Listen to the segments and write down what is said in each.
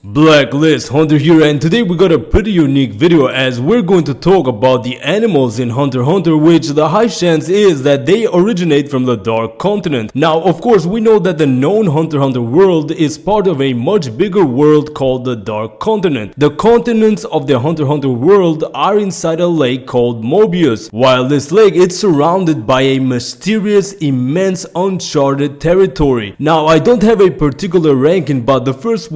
Blacklist Hunter here, and today we got a pretty unique video as we're going to talk about the animals in Hunter x Hunter, which the high chance is that they originate from the Dark Continent. Now of course we know that the known Hunter x Hunter world is part of a much bigger world called the Dark Continent. The continents of the Hunter x Hunter world are inside a lake called Mobius. While this lake is surrounded by a mysterious, immense, uncharted territory. Now I don't have a particular ranking, but the first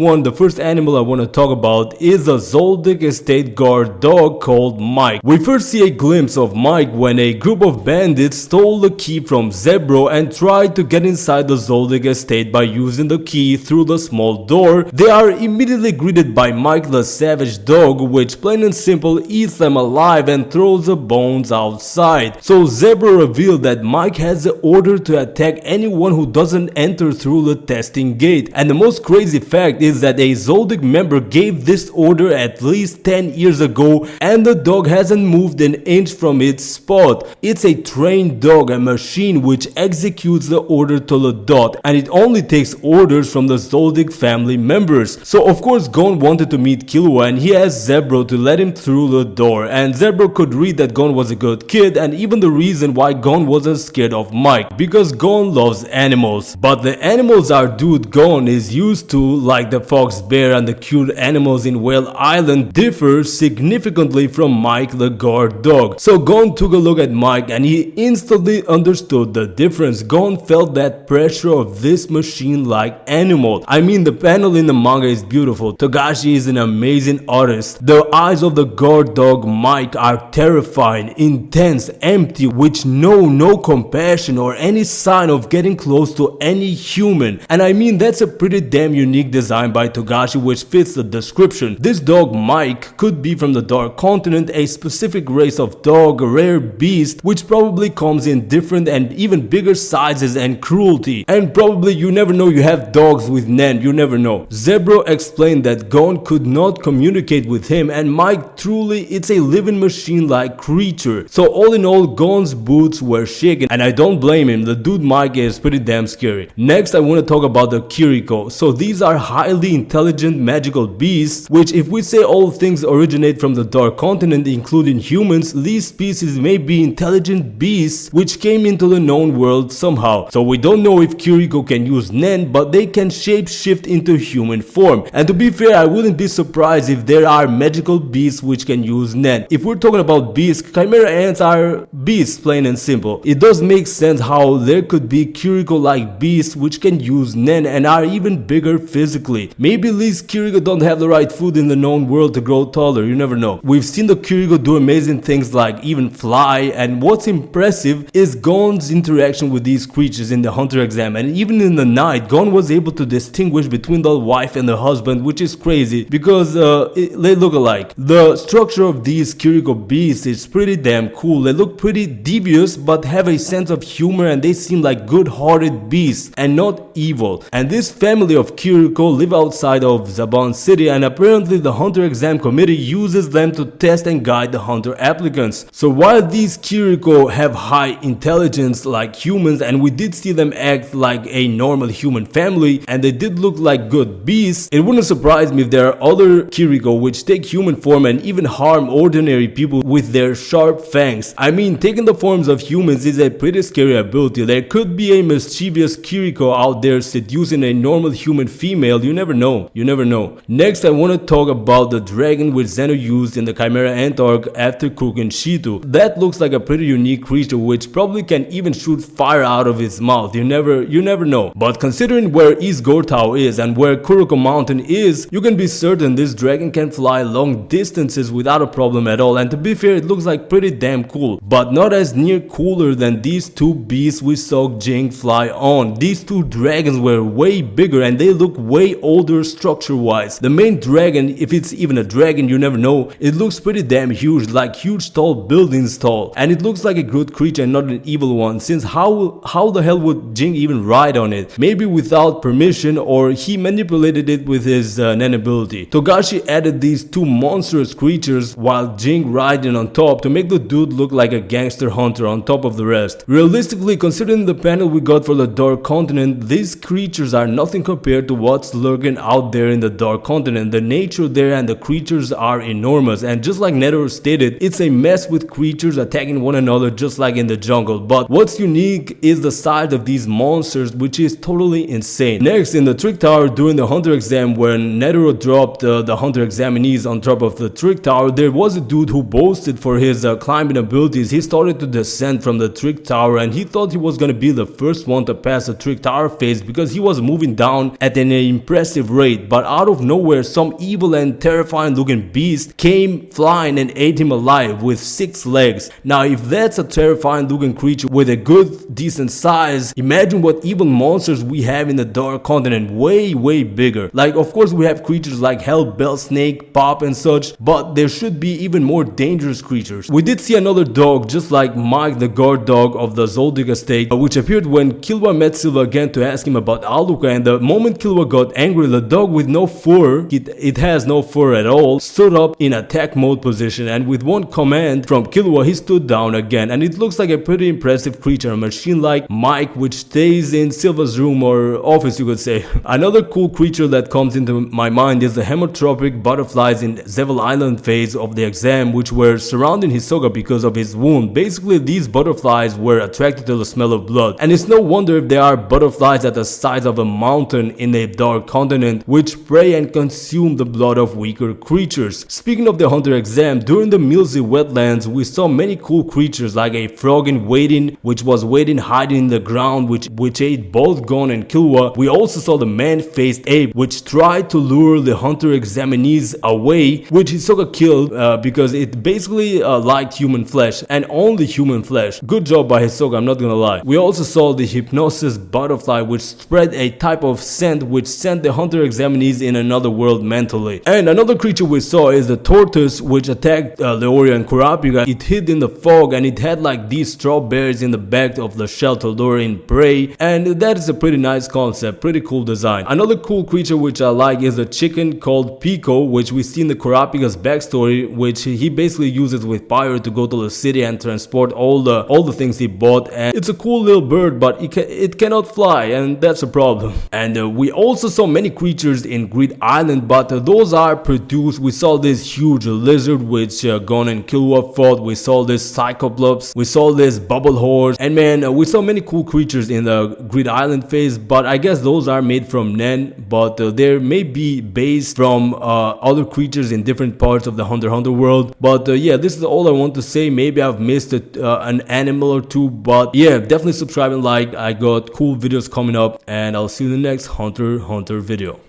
animal I want to talk about is a Zoldyck estate guard dog called Mike. We first see a glimpse of Mike when a group of bandits stole the key from Zebro and tried to get inside the Zoldyck estate by using the key through the small door. They are immediately greeted by Mike the savage dog, which plain and simple eats them alive and throws the bones outside. So Zebro revealed that Mike has the order to attack anyone who doesn't enter through the testing gate. And the most crazy fact is that a Zoldyck member gave this order at least 10 years ago and the dog hasn't moved an inch from its spot. It's a trained dog, a machine which executes the order to the dot, and it only takes orders from the Zoldyck family members. So of course Gon wanted to meet Killua and he asked Zebro to let him through the door, and Zebro could read that Gon was a good kid and even the reason why Gon wasn't scared of Mike, because Gon loves animals. But the animals our dude Gon is used to, like the fox, bear and the cute animals in Whale Island, differ significantly from Mike the guard dog. So Gon took a look at Mike and he instantly understood the difference. Gon felt that pressure of this machine-like animal. I mean, the panel in the manga is beautiful. Togashi is an amazing artist. The eyes of the guard dog Mike are terrifying, intense, empty, which know no compassion or any sign of getting close to any human. And I mean, that's a pretty damn unique design by Togashi, which fits the description. This dog Mike could be from the Dark Continent, a specific race of dog, a rare beast which probably comes in different and even bigger sizes and cruelty. And probably you never know, you have dogs with Nen, you never know. Zebro explained that Gon could not communicate with him and Mike truly it's a living machine like creature. So all in all, Gon's boots were shaken and I don't blame him. The dude Mike is pretty damn scary. Next I want to talk about the Kuriko. So these are highly intelligent magical beasts, which if we say all things originate from the Dark Continent including humans, these species may be intelligent beasts which came into the known world somehow. So we don't know if Kuriko can use Nen, but they can shapeshift into human form. And to be fair, I wouldn't be surprised if there are magical beasts which can use Nen. If we're talking about beasts, Chimera ants are beasts, plain and simple. It does make sense how there could be Kuriko like beasts which can use Nen and are even bigger physically. Maybe these Kuriko don't have the right food in the known world to grow taller, you never know. We've seen the Kuriko do amazing things like even fly, and what's impressive is Gon's interaction with these creatures in the Hunter exam, and even in the night Gon was able to distinguish between the wife and the husband, which is crazy because they look alike. The structure of these Kuriko beasts is pretty damn cool. They look pretty devious but have a sense of humor and they seem like good-hearted beasts and not evil. And this family of Kuriko live outside of Zaban City, and apparently the Hunter exam committee uses them to test and guide the Hunter applicants. So while these Kuriko have high intelligence like humans, and we did see them act like a normal human family and they did look like good beasts, it wouldn't surprise me if there are other Kuriko which take human form and even harm ordinary people with their sharp fangs. I mean, taking the forms of humans is a pretty scary ability. There could be a mischievous Kuriko out there seducing a normal human female, you never know. You never know. Next I want to talk about the dragon which Zeno used in the Chimera Ant arc after Kuken Shitu. That looks like a pretty unique creature which probably can even shoot fire out of its mouth. You never know. But considering where East Gortao is and where Kuriko Mountain is, you can be certain this dragon can fly long distances without a problem at all. And to be fair, it looks like pretty damn cool, but not as near cooler than these two beasts we saw Jing fly on. These two dragons were way bigger and they look way older structure wise. The main dragon, if it's even a dragon, you never know, it looks pretty damn huge, like huge tall buildings tall, and it looks like a good creature and not an evil one, since how the hell would Jing even ride on it? Maybe without permission, or he manipulated it with his Nen ability. Togashi added these two monstrous creatures while Jing riding on top to make the dude look like a gangster hunter on top of the rest. Realistically, considering the panel we got for the Dark Continent, these creatures are nothing compared to what's lurking out there in the Dark Continent. The nature there and the creatures are enormous, and just like Netero stated, it's a mess with creatures attacking one another just like in the jungle. But what's unique is the size of these monsters, which is totally insane. Next, in the Trick Tower during the Hunter exam, when Netero dropped the Hunter examinees on top of the Trick Tower, there was a dude who boasted for his climbing abilities. He started to descend from the Trick Tower, and he thought he was gonna be the first one to pass the Trick Tower phase because he was moving down at an impressive rate. But out of nowhere, some evil and terrifying looking beast came flying and ate him alive with 6 legs. Now, if that's a terrifying looking creature with a good decent size, imagine what evil monsters we have in the Dark Continent. Way bigger. Like, of course we have creatures like Hell, Bell Snake, Pop and such, but there should be even more dangerous creatures. We did see another dog just like Mike, the guard dog of the Zoldyck estate, which appeared when Killua met Silva again to ask him about Aluka, and the moment Killua got angry, the dog with no fur, it has no fur at all, stood up in attack mode position, and with one command from Killua he stood down again. And it looks like a pretty impressive creature, a machine like Mike which stays in Silva's room or office, you could say. Another cool creature that comes into my mind is the hemotropic butterflies in Zevel Island phase of the exam, which were surrounding Hisoka because of his wound. Basically, these butterflies were attracted to the smell of blood, and it's no wonder if there are butterflies at the size of a mountain in a Dark Continent which prey and consume the blood of weaker creatures. Speaking of the Hunter exam, during the Milsey wetlands we saw many cool creatures like a frog in waiting, which was waiting hiding in the ground, which ate both Gon and Killua. We also saw the man-faced ape which tried to lure the Hunter examinees away, which Hisoka killed because it basically liked human flesh and only human flesh. Good job by Hisoka, I'm not gonna lie. We also saw the hypnosis butterfly which spread a type of scent which sent the Hunter examinees in another world mentally. And another creature we saw is the tortoise which attacked Leoria and Kurapika. It hid in the fog and it had like these strawberries in the back of the shell to lure in prey, and that is a pretty nice concept, pretty cool design. Another cool creature which I like is a chicken called Pico, which we see in the Kurapika's backstory, which he basically uses with Pyro to go to the city and transport all the things he bought. And it's a cool little bird, but it cannot fly, and that's a problem. And we also saw many creatures in Grid Island, but those are produced. We saw this huge lizard which Gon and Killua fought. We saw this Cyclops, we saw this bubble horse, and man, we saw many cool creatures in the Grid Island phase, but I guess those are made from Nen, but there may be based from other creatures in different parts of the Hunter x Hunter world. But yeah, this is all I want to say. Maybe I've missed an animal or two, but yeah, definitely subscribe and like. I got cool videos coming up, and I'll see you in the next Hunter x Hunter video.